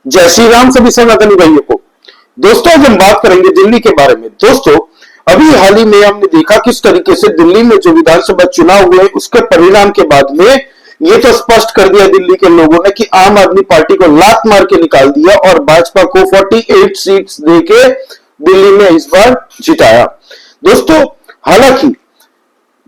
जय श्री राम सभी सनातनी भाइयों को। दोस्तों आज हम बात करेंगे दिल्ली के बारे में। दोस्तों अभी हाल ही में हमने देखा किस तरीके से दिल्ली में जो विधानसभा चुनाव हुए उसके परिणाम के बाद में ये तो स्पष्ट कर दिया दिल्ली के लोगों ने कि आम आदमी पार्टी को लात मार के निकाल दिया और भाजपा को 48 सीट्स देके दिल्ली में इस बार जिताया। दोस्तों हालांकि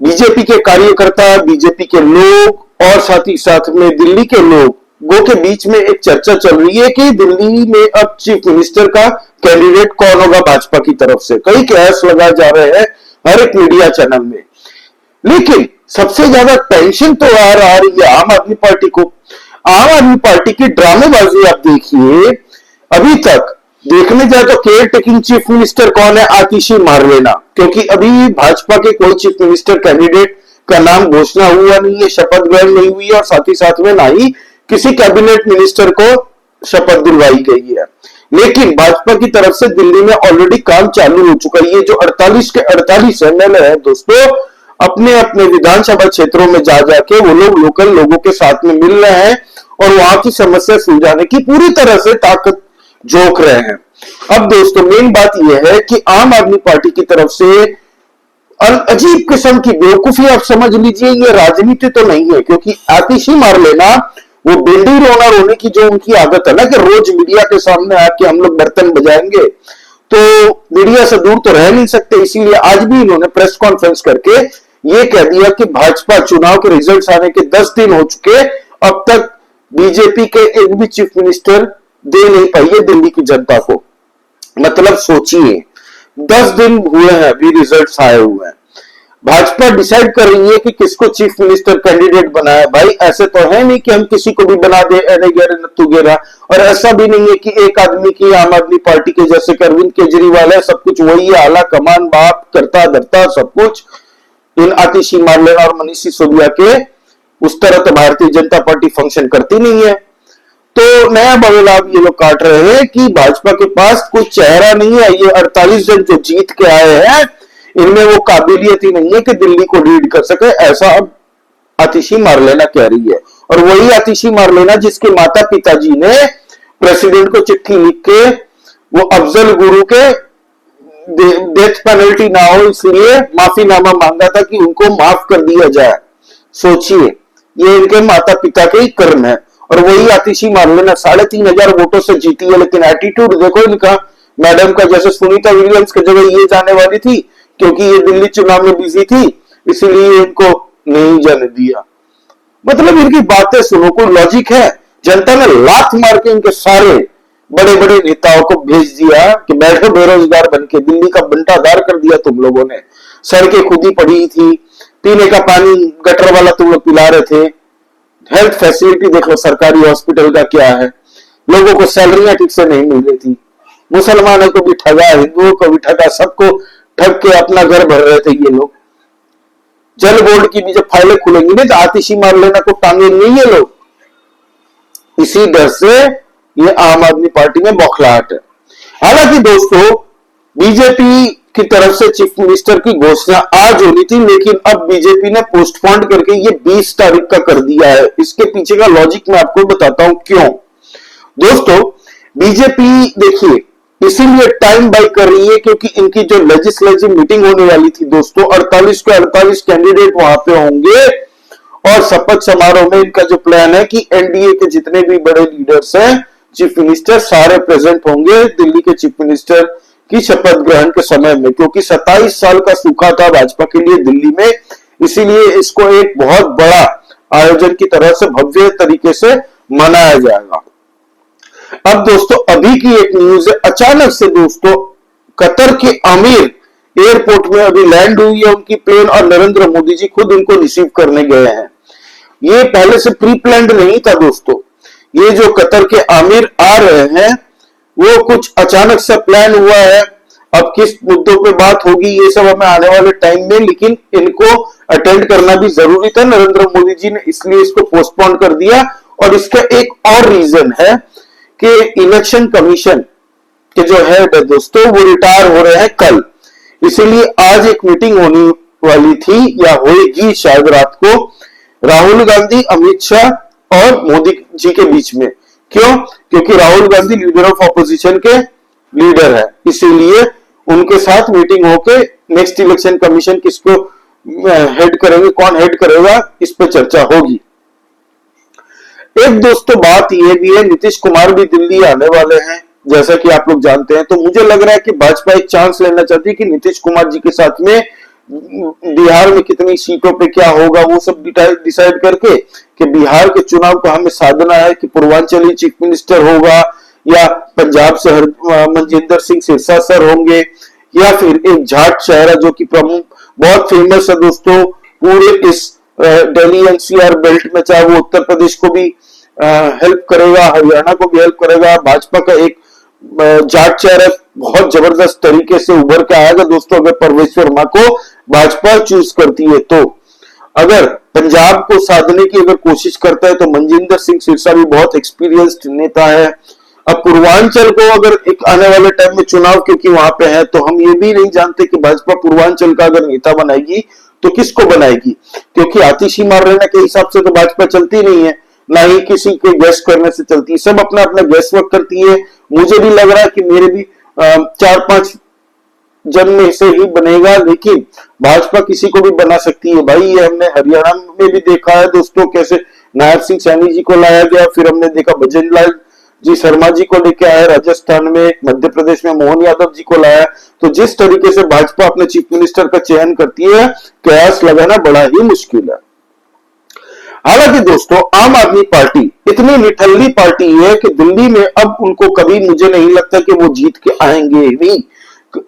बीजेपी के कार्यकर्ता, बीजेपी के लोग और साथ ही साथ में दिल्ली के लोग के बीच में एक चर्चा चल रही है कि दिल्ली में अब चीफ मिनिस्टर का कैंडिडेट कौन होगा भाजपा की तरफ से। कई कयास लगाए जा रहे हैं हर एक मीडिया चैनल में, लेकिन सबसे ज्यादा टेंशन तो आ रही है आम आदमी पार्टी को। आम आदमी पार्टी की ड्रामेबाजी आप देखिए। अभी तक देखने जाए तो केयर टेकिंग चीफ मिनिस्टर कौन है, आतिशी मारलेना, क्योंकि अभी भाजपा के कोई चीफ मिनिस्टर कैंडिडेट का नाम घोषणा हुआ नहीं है, शपथ ग्रहण नहीं हुई है और साथ ही साथ में ना ही किसी कैबिनेट मिनिस्टर को शपथ दिलवाई गई है। लेकिन भाजपा की तरफ से दिल्ली में ऑलरेडी काम चालू हो चुका है। ये जो 48 के 48 एमएलए है दोस्तों, अपने अपने विधानसभा क्षेत्रों में जा जाके वो लोग लोकल लोगों के साथ में मिल रहे हैं और वहां की समस्या सुलझाने की पूरी तरह से ताकत झोंक रहे हैं। अब दोस्तों मेन बात यह है कि आम आदमी पार्टी की तरफ से अजीब किस्म की बेवकूफी आप समझ लीजिए, ये राजनीति तो नहीं है, क्योंकि आतिशी मार लेना वो बिल्डी रोना रोने की जो उनकी आदत है ना कि रोज मीडिया के सामने आके हम लोग बर्तन बजाएंगे, तो मीडिया से दूर तो रह नहीं सकते। इसीलिए आज भी इन्होंने प्रेस कॉन्फ्रेंस करके ये कह दिया कि भाजपा चुनाव के रिजल्ट्स आने के 10 दिन हो चुके, अब तक बीजेपी के एक भी चीफ मिनिस्टर दे नहीं पाई है दिल्ली की जनता को। मतलब सोचिए 10 दिन हुए हैं अभी रिजल्ट्स आए हुए हैं, भाजपा डिसाइड कर रही है कि किसको चीफ मिनिस्टर कैंडिडेट बनाए। भाई ऐसे तो है नहीं कि हम किसी को भी बना दे एने गेरे नत्थु गेरा, और ऐसा भी नहीं है कि एक आदमी की आम आदमी पार्टी के जैसे अरविंद केजरीवाल है, सब कुछ वही है, आला कमान बाप करता धरता सब कुछ इन आतिशी मारलेना और मनीष सिसोदिया के उस तरह तो भारतीय जनता पार्टी फंक्शन करती नहीं है। तो नया बगला ये लोग काट रहे हैं कि भाजपा के पास कोई चेहरा नहीं है। ये 48 जन जो जीत के आए हैं इनमें वो काबिलियत ही नहीं है कि दिल्ली को लीड कर सके, ऐसा अब आतिशी मारलेना कह रही है। और वही आतिशी मारलेना जिसके माता पिताजी ने प्रेसिडेंट को चिट्ठी लिख के वो अफजल गुरु के डेथ पेनल्टी ना हो इसलिए माफीनामा मांगा था कि उनको माफ कर दिया जाए। सोचिए ये इनके माता पिता के ही कर्म है। और वही आतिशी मारलेना 3,500 वोटों से जीती है, लेकिन एटीट्यूड देखो इनका। मैडम का जैसे सुनीता विलियम्स की जगह ये जाने वाली थी, क्योंकि ये दिल्ली चुनाव में बिजी थी इसलिए इनको नहीं जाने दिया। मतलब इनकी बातें सुनो, कोई लॉजिक है? जनता ने लात मार के इनके सारे बड़े बड़े नेताओं को भेज दिया कि बैठो बेरोजगार बनके, दिल्ली का बंटाधार कर दिया तुम लोगों ने। सड़कें खुदी पड़ी थी, पीने का पानी गटर वाला तुम लोग पिला रहे थे, हेल्थ फैसिलिटी देख लो सरकारी हॉस्पिटल का क्या है, लोगों को सैलरियां ठीक से नहीं मिल रही थी, मुसलमानों को भी ठगा, हिंदुओं को भी ठगा, सबको ठग के अपना घर भर रहे थे ये लोग। जल बोर्ड की भी जब फाइलें खुलेंगी नहीं तो आतिशी मारलेना को टांगेंगे ये लोग। इसी डर से ये आम आदमी पार्टी में बौखलाहट है। हालांकि दोस्तों बीजेपी की तरफ से चीफ मिनिस्टर की घोषणा आज होनी थी, लेकिन अब बीजेपी ने पोस्टपोन करके ये 20 तारीख का कर दिया है। इसके पीछे का लॉजिक मैं आपको बताता हूं क्यों। दोस्तों बीजेपी देखिए इसीलिए टाइम बाय कर रही है क्योंकि इनकी जो लेजिस्लेटिव मीटिंग होने वाली थी दोस्तों, 48 के 48 कैंडिडेट वहां पे होंगे और शपथ समारोह में इनका जो प्लान है कि एनडीए के जितने भी बड़े लीडर्स हैं, चीफ मिनिस्टर सारे प्रेजेंट होंगे दिल्ली के चीफ मिनिस्टर की शपथ ग्रहण के समय में। क्योंकि 27 साल का सूखा था भाजपा के लिए दिल्ली में, इसीलिए इसको एक बहुत बड़ा आयोजन की तरह से भव्य तरीके से मनाया जाएगा। अब दोस्तों अभी की एक न्यूज है, अचानक से दोस्तों कतर के अमीर एयरपोर्ट में अभी लैंड हुई है उनकी प्लेन और नरेंद्र मोदी जी खुद इनको रिसीव करने गए हैं। ये पहले से प्री प्लान्ड नहीं था दोस्तों। ये जो कतर के अमीर आ रहे हैं वो कुछ अचानक से प्लान हुआ है। अब किस मुद्दों पे बात होगी ये सब हमें आने वाले टाइम में, लेकिन इनको अटेंड करना भी जरूरी था नरेंद्र मोदी जी ने, इसलिए इसको पोस्टपोन कर दिया। और इसका एक और रीजन है कि इलेक्शन कमीशन के जो हेड है दोस्तों वो रिटायर हो रहे हैं कल, इसीलिए आज एक मीटिंग होने वाली थी या होगी शायद रात को, राहुल गांधी, अमित शाह और मोदी जी के बीच में। क्यों? क्योंकि Rahul Gandhi leader of opposition के लीडर है, इसीलिए उनके साथ मीटिंग होके नेक्स्ट इलेक्शन कमीशन किसको हेड करेंगे, कौन हेड करेगा, इस पर चर्चा होगी। एक दोस्तों बात यह भी है, नीतीश कुमार भी दिल्ली आने वाले हैं जैसा कि आप लोग जानते हैं, तो मुझे लग रहा है कि भाजपा एक चांस लेना चाहती है कि नीतीश कुमार जी के साथ में बिहार में कितनी सीटों पे क्या होगा वो सब डिसाइड करके कि बिहार के चुनाव को हमें साधना है कि पूर्वांचली चीफ मिनिस्टर होगा या पंजाब से मनजिंदर सिंह सिरसा सर होंगे या फिर एक जाट चेहरा जो कि प्रमुख बहुत फेमस है दोस्तों पूरे इस दिल्ली एनसीआर बेल्ट में, चाहे वो उत्तर प्रदेश को भी हेल्प करेगा, हरियाणा को भी हेल्प करेगा। भाजपा का एक जाट चेहरा बहुत जबरदस्त तरीके से उभर के आएगा दोस्तों अगर परवेश वर्मा को भाजपा चूज करती है तो। अगर पंजाब को साधने की अगर कोशिश करता है तो मनजिंदर सिंह सिरसा भी बहुत एक्सपीरियंस्ड नेता है। अब पूर्वांचल को अगर एक आने वाले टाइम में चुनाव क्योंकि वहां पे है तो हम ये भी नहीं जानते कि भाजपा पूर्वांचल का अगर नेता बनाएगी तो किसको बनाएगी, क्योंकि आतिशी मार रहने के हिसाब से तो भाजपा चलती नहीं है, ना ही किसी के गैस करने से चलती है, सब अपना अपना गैस वर्क करती है। मुझे भी लग रहा है कि मेरे भी 4-5 जन में से ही बनेगा, लेकिन भाजपा किसी को भी बना सकती है भाई। ये हमने हरियाणा में भी देखा है दोस्तों कैसे नायब सिंह सैनी जी को लाया गया, फिर हमने देखा भजन लाल जी शर्मा जी को लेके आया राजस्थान में, मध्य प्रदेश में मोहन यादव जी को लाया। तो जिस तरीके से भाजपा अपने चीफ मिनिस्टर का चयन करती है कयास लगाना बड़ा ही मुश्किल है। हालांकि दोस्तों आम आदमी पार्टी इतनी निठल्ली पार्टी है कि दिल्ली में अब उनको कभी मुझे नहीं लगता कि वो जीत के आएंगे नहीं।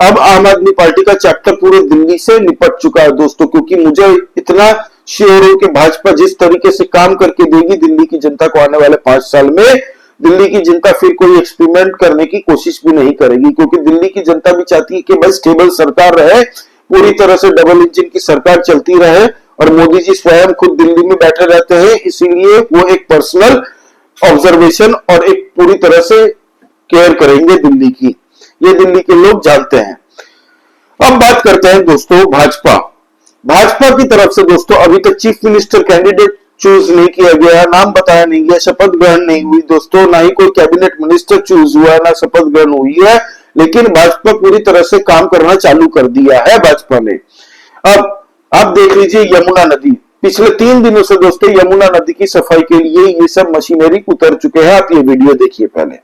अब आम आदमी पार्टी का चैप्टर पूरे दिल्ली से निपट चुका है दोस्तों, क्योंकि मुझे इतना श्योर हूं कि भाजपा जिस तरीके से काम करके देगी दिल्ली की जनता को आने वाले 5 साल में, दिल्ली की जनता फिर कोई एक्सपेरिमेंट करने की कोशिश भी नहीं करेगी, क्योंकि दिल्ली की जनता भी चाहती है कि बस स्टेबल सरकार रहे, पूरी तरह से डबल इंजन की सरकार चलती रहे और मोदी जी स्वयं खुद दिल्ली में बैठे रहते हैं, इसीलिए वो एक पर्सनल ऑब्जर्वेशन और एक पूरी तरह से केयर करेंगे दिल्ली की, ये दिल्ली के लोग जानते हैं। अब बात करते हैं दोस्तों भाजपा की तरफ से दोस्तों अभी तक चीफ मिनिस्टर कैंडिडेट चूज नहीं किया गया, नाम बताया नहीं गया, शपथ ग्रहण नहीं हुई दोस्तों, ना ही कोई कैबिनेट मिनिस्टर चूज हुआ, ना शपथ ग्रहण हुई है, लेकिन भाजपा पूरी तरह से काम करना चालू कर दिया है भाजपा ने। अब आप देख लीजिए यमुना नदी, पिछले 3 दिनों से दोस्तों यमुना नदी की सफाई के लिए ये सब मशीनरी उतर चुके हैं। आप ये वीडियो देखिए पहले।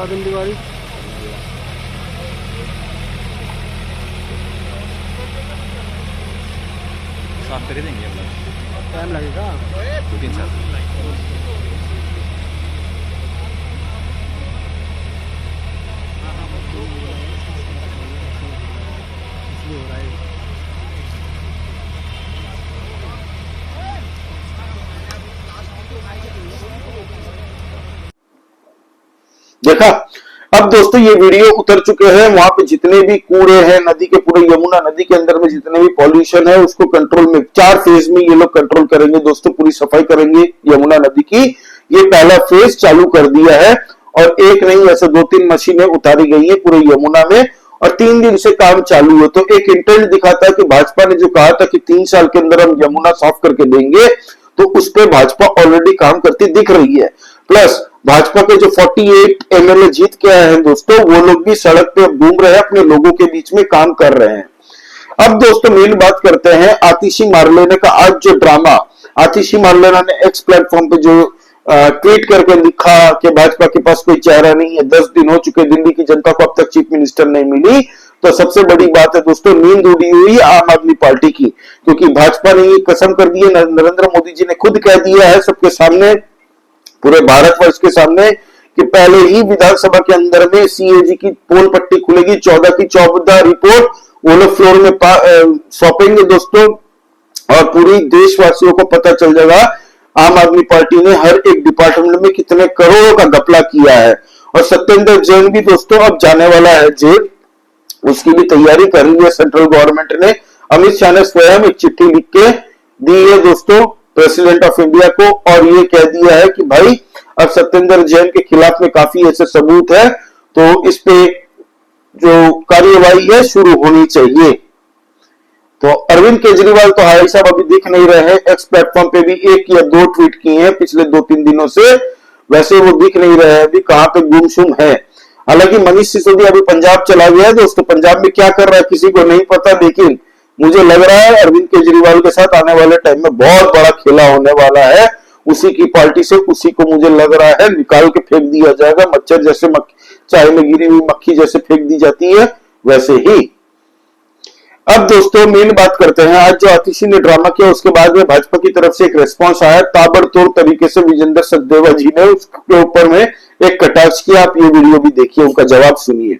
दिन दिवाली साफ कर देंगे हम लोग, टाइम लगेगा 2-3 साल। इसलिए हो रहा है। देखा अब दोस्तों ये वीडियो उतर चुके हैं, वहां पे जितने भी कूड़े हैं नदी के, पूरे यमुना नदी के अंदर में जितने भी पॉल्यूशन है उसको कंट्रोल में 4 फेज में ये लोग कंट्रोल करेंगे दोस्तों, पूरी सफाई करेंगे यमुना नदी की। ये पहला फेज चालू कर दिया है और एक नहीं ऐसे 2-3 मशीनें उतारी गई है पूरे यमुना में और 3 दिन से काम चालू है। तो एक इंटेंट दिखाता है कि भाजपा ने जो कहा था कि 3 साल के अंदर हम यमुना साफ करके देंगे, तो उस पर भाजपा ऑलरेडी काम करती दिख रही है। प्लस भाजपा के जो 48 एमएलए जीत के आए हैं दोस्तों, वो लोग भी सड़क पे घूम रहे हैं, अपने लोगों के बीच में काम कर रहे हैं। अब दोस्तों मेन बात करते हैं आतिशी मारलेना का। आज जो ड्रामा आतिशी मारलेना ने एक्स प्लेटफॉर्म पे जो ट्वीट करके लिखा कि भाजपा के पास कोई चेहरा नहीं है, 10 दिन हो चुके, दिल्ली की जनता को अब तक चीफ मिनिस्टर नहीं मिली, तो सबसे बड़ी बात है दोस्तों नींद उड़ी हुई आम आदमी पार्टी की, क्योंकि भाजपा ने ये कसम कर दी है, नरेंद्र मोदी जी ने खुद कह दिया है सबके सामने, पूरे भारतवर्ष के सामने, कि पहले ही विधानसभा के अंदर में सीएजी की पोल पट्टी खुलेगी, 14 की 14 रिपोर्ट वो लोग फ्लोर में सौंपेंगे दोस्तों, और पूरी देशवासियों को पता चल जाएगा आम आदमी पार्टी ने हर एक डिपार्टमेंट में कितने करोड़ों का घपला किया है। और सत्येंद्र जैन भी दोस्तों अब जाने वाला है जेल, उसकी भी तैयारी कर रही है सेंट्रल गवर्नमेंट ने। अमित शाह ने स्वयं एक चिट्ठी लिख के दी है दोस्तों प्रेसिडेंट ऑफ इंडिया को, और ये कह दिया है कि भाई अब सत्येंद्र जैन के खिलाफ में काफी ऐसे सबूत है, तो इस पे जो कार्यवाही है शुरू होनी चाहिए। तो अरविंद केजरीवाल तो हाई साहब अभी दिख नहीं रहे हैं, एक्स प्लेटफॉर्म पे भी 1 या 2 ट्वीट किए हैं पिछले 2-3 दिनों से, वैसे वो दिख नहीं रहे हैं, अभी कहां पे गुमसुम है। हालांकि मनीष सिसोदिया अभी पंजाब चला गया है दोस्तों, पंजाब में क्या कर रहा है किसी को नहीं पता, लेकिन मुझे लग रहा है अरविंद केजरीवाल के साथ आने वाले टाइम में बहुत बड़ा खेला होने वाला है। उसी की पार्टी से उसी को मुझे लग रहा है निकाल के फेंक दिया जाएगा, मच्छर जैसे चाय में गिरी हुई मक्खी जैसे फेंक दी जाती है वैसे ही। अब दोस्तों मेन बात करते हैं, आज जो आतिशी ने ड्रामा किया उसके बाद में भाजपा की तरफ से एक रिस्पांस आया ताबड़तोड़ तरीके से, विजेंद्र सचदेवा जी ने उसके ऊपर में एक कटाक्ष किया। आप ये वीडियो भी देखिए, उनका जवाब सुनिए।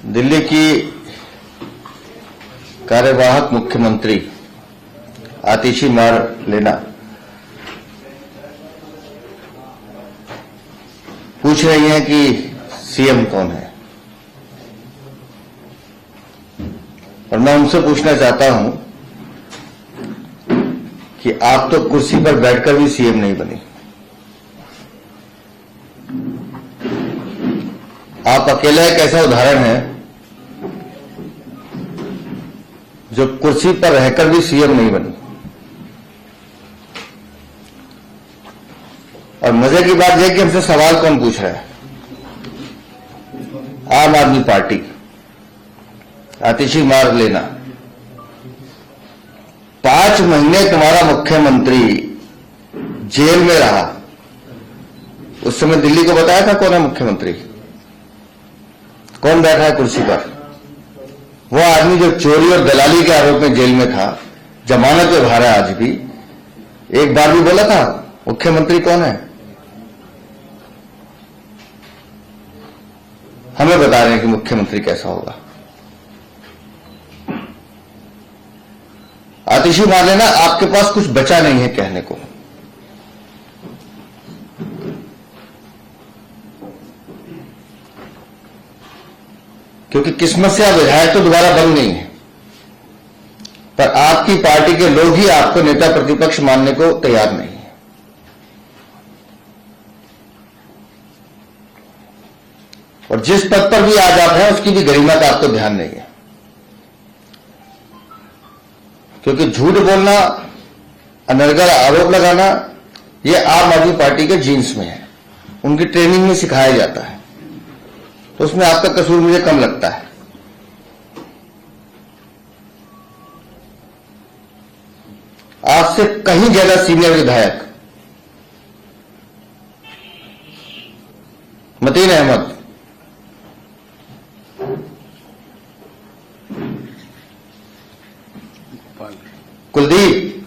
दिल्ली की कार्यवाहक मुख्यमंत्री आतिशी मारलेना पूछ रही हैं कि सीएम कौन है, और मैं उनसे पूछना चाहता हूं कि आप तो कुर्सी पर बैठकर भी सीएम नहीं बनी, आप अकेला एक ऐसा उदाहरण है जो कुर्सी पर रहकर भी सीएम नहीं बनी। और मजे की बात यह कि हमसे सवाल कौन पूछ रहा है, आम आदमी पार्टी, आतिशी मारलेना। 5 महीने तुम्हारा मुख्यमंत्री जेल में रहा, उस समय दिल्ली को बताया था कौन है मुख्यमंत्री, कौन बैठा है कुर्सी पर? वो आदमी जो चोरी और दलाली के आरोप में जेल में था, जमानत पे बाहर है आज भी, एक बार भी बोला था मुख्यमंत्री कौन है? हमें बता रहे हैं कि मुख्यमंत्री कैसा होगा। आतिशी मारलेना, आपके पास कुछ बचा नहीं है कहने को। क्योंकि किस्मत से आप विधायक तो दोबारा बन नहीं है, पर आपकी पार्टी के लोग ही आपको नेता प्रतिपक्ष मानने को तैयार नहीं है। और जिस पद पर भी आज आप हैं उसकी भी गरिमा का आपको ध्यान नहीं है, क्योंकि झूठ बोलना, अनर्गल आरोप लगाना, यह आम आदमी पार्टी के जीन्स में है, उनकी ट्रेनिंग में सिखाया जाता है, तो उसमें आपका कसूर मुझे कम लगता है। आपसे कहीं ज्यादा सीनियर विधायक मतीन अहमद, कुलदीप,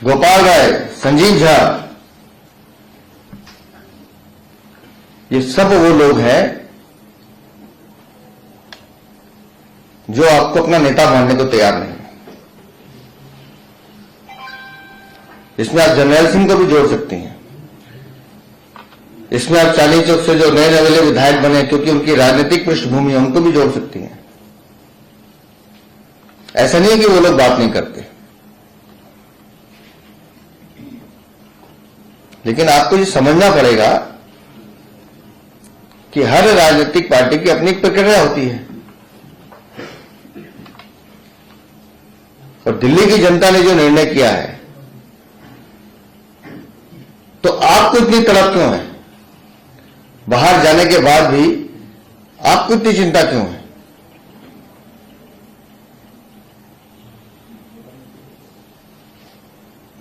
गोपाल राय, संजीव झा, ये सब वो लोग हैं जो आपको अपना नेता मानने को तैयार नहीं है। इसमें आप जर्नैल सिंह को भी जोड़ सकती हैं। इसमें आप चांदनी चौक से जो नए नवेले विधायक बने, क्योंकि उनकी राजनीतिक पृष्ठभूमि है, उनको भी जोड़ सकती हैं। ऐसा नहीं है कि वो लोग बात नहीं करते, लेकिन आपको ये समझना पड़ेगा कि हर राजनीतिक पार्टी की अपनी एक प्रक्रिया होती है। और दिल्ली की जनता ने जो निर्णय किया है, तो आपको इतनी तड़प क्यों है? बाहर जाने के बाद भी आपको इतनी चिंता क्यों है?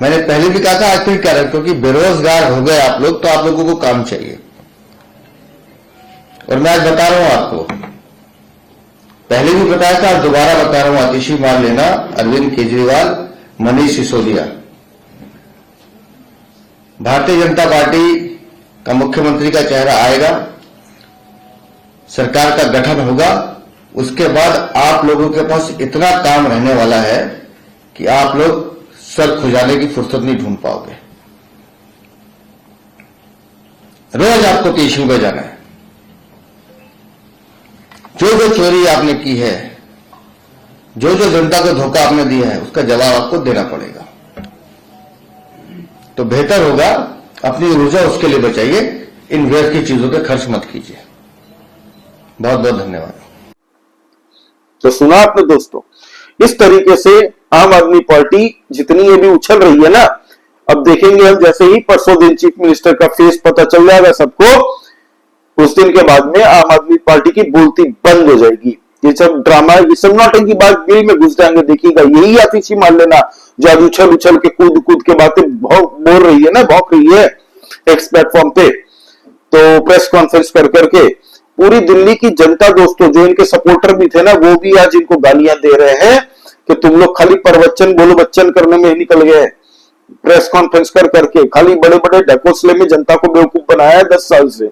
मैंने पहले भी कहा था, आज फिर कह रहा हूं, क्योंकि बेरोजगार हो गए आप लोग, तो आप लोगों को काम चाहिए। और मैं आज बता रहा हूं आपको, पहले भी बताया था, आज दोबारा बता रहा हूं, आतिशी मान लेना, अरविंद केजरीवाल, मनीष सिसोदिया, भारतीय जनता पार्टी का मुख्यमंत्री का चेहरा आएगा, सरकार का गठन होगा, उसके बाद आप लोगों के पास इतना काम रहने वाला है कि आप लोग सर खुजाने की फुर्सत नहीं ढूंढ पाओगे। रोज आपको टीचिंग पे जाना है। जो जो चोरी आपने की है, जो जो जनता को धोखा आपने दिया है, उसका जवाब आपको देना पड़ेगा। तो बेहतर होगा अपनी ऊर्जा उसके लिए बचाइए, इन व्यर्थ की चीजों पे खर्च मत कीजिए। बहुत बहुत धन्यवाद। तो सुना आपने दोस्तों, इस तरीके से आम आदमी पार्टी जितनी ये भी उछल रही है ना, अब देखेंगे हम, जैसे ही परसों दिन चीफ मिनिस्टर का फेस पता चल जाएगा सबको, उस दिन के बाद में आम आदमी पार्टी की बोलती बंद हो जाएगी। ये सब ड्रामा, ये सब नौटंकी बात बिल में घुस जाएंगे, देखिएगा। यही आतिशी मान लेना जो आज उछल उछल के कूद कूद के बातें बोल रही है ना, भौंक रही है एक्स प्लेटफॉर्म पे, तो प्रेस कॉन्फ्रेंस कर करके पूरी दिल्ली की जनता दोस्तों, जो इनके सपोर्टर भी थे ना, वो भी आज इनको गालियां दे रहे हैं कि तुम लोग खाली प्रवचन बोलो बच्चन करने में ही निकल गए। प्रेस कॉन्फ्रेंस कर करके खाली बड़े बड़े ढकोसले में जनता को बेवकूफ बनाया है 10 साल से।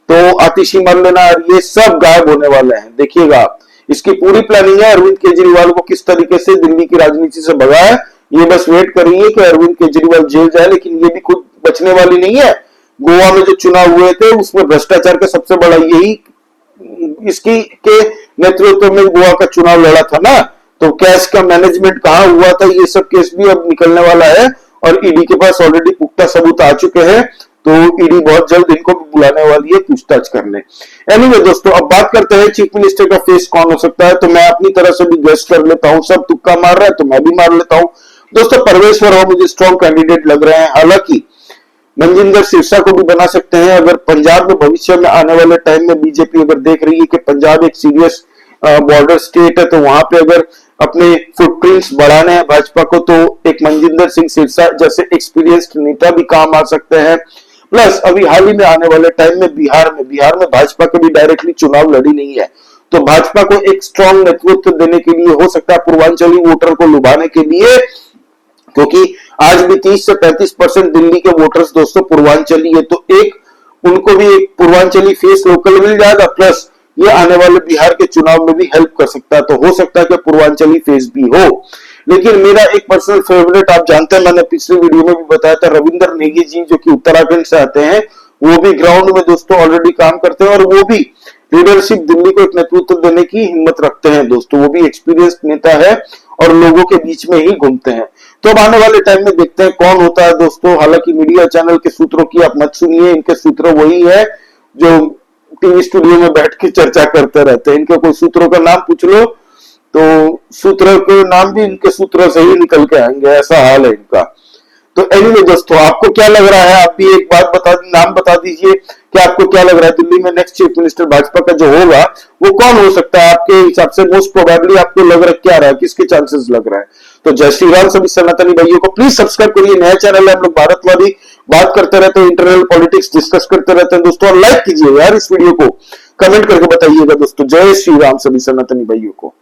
तो आतिशी मान लेना, ये सब गायब होने वाले हैं, देखिएगा। इसकी पूरी प्लानिंग है अरविंद केजरीवाल को किस तरीके से दिल्ली की राजनीति से भगाए। ये बस वेट करिए कि अरविंद केजरीवाल जेल जाए, लेकिन ये भी खुद बचने वाली नहीं है। गोवा में जो चुनाव हुए थे, उसमें भ्रष्टाचार का सबसे बड़ा यही, इसकी के नेतृत्व में गोवा का चुनाव लड़ा था ना, तो कैश का मैनेजमेंट कहां हुआ था, ये सब केस भी अब निकलने वाला है। और ईडी के पास ऑलरेडी पुख्ता सबूत आ चुके हैं, तो ईडी बहुत जल्द इनको भी बुलाने वाली है पूछताछ करने। एनीवे दोस्तों, अब बात करते हैं चीफ मिनिस्टर का फेस कौन हो सकता है। तो मैं अपनी तरह से भी गेस कर लेता हूं, सब तुक्का मार रहा है तो मैं भी मार लेता हूं दोस्तों। परमेश्वर राव मुझे स्ट्रॉन्ग कैंडिडेट लग रहे हैं। हालांकि मनजिंदर सिरसा को भी बना सकते हैं, अगर पंजाब में भविष्य में आने वाले टाइम में बीजेपी अगर देख रही है कि पंजाब एक सीरियस बॉर्डर स्टेट है, तो वहां पे अगर अपने फुटप्रिंट्स बढ़ाने हैं भाजपा को, तो एक मनजिंदर सिंह सिरसा जैसे एक्सपीरियंस्ड नेता भी काम आ सकते हैं। प्लस अभी हाल ही में आने वाले टाइम में बिहार में भाजपा के भी डायरेक्टली चुनाव लड़ी नहीं है, तो भाजपा को एक स्ट्रॉन्ग नेतृत्व देने के लिए, हो सकता है पूर्वांचली वोटर को लुभाने के लिए, क्योंकि आज भी 30 से 35% दिल्ली के वोटर्स दोस्तों पूर्वांचली है, तो एक उनको भी एक पूर्वांचली फेस लोकल मिल जाएगा। प्लस ये आने वाले बिहार के चुनाव में भी हेल्प कर सकता है, तो हो सकता है कि पूर्वांचली फेस भी हो। लेकिन मेरा एक पर्सनल फेवरेट, आप जानते हैं, मैंने पिछले वीडियो में भी बताया था, रविंदर नेगी जी, जो कि उत्तराखंड से आते हैं, वो भी ग्राउंड में दोस्तों ऑलरेडी काम करते हैं, और वो भी लीडरशिप दिल्ली को एक नेतृत्व देने की हिम्मत रखते हैं दोस्तों। वो भी एक्सपीरियंस्ड नेता है और लोगों के बीच में ही घूमते हैं। तो अब आने वाले टाइम में देखते हैं कौन होता है दोस्तों। हालांकि मीडिया चैनल के सूत्रों की आप मत सुनिए, इनके सूत्र वही है जो टीवी स्टूडियो में बैठ के चर्चा करते रहते हैं। इनके कोई सूत्रों का नाम पूछ लो तो सूत्र के नाम भी इनके सूत्र से ही निकल के आएंगे, ऐसा हाल है इनका। तो एनीवे दोस्तों, आपको क्या लग रहा है? आप भी एक बात नाम बता दीजिए कि आपको क्या लग रहा है दिल्ली में नेक्स्ट चीफ मिनिस्टर भाजपा का जो होगा वो कौन हो सकता है आपके हिसाब से? मोस्ट प्रोबेबली आपको लग रहा है, क्या रहा है, किसके चांसेस लग रहा है? तो जय श्री राम सभी सनातनी भाइयों को। प्लीज सब्सक्राइब करिए, नया चैनल है, हम लोग भारतवादी बात करते रहते हैं, इंटरनल पॉलिटिक्स डिस्कस करते रहते हैं दोस्तों। और लाइक कीजिए यार इस वीडियो को, कमेंट करके बताइएगा दोस्तों। जय श्री राम सभी सनातनी भाइयों को।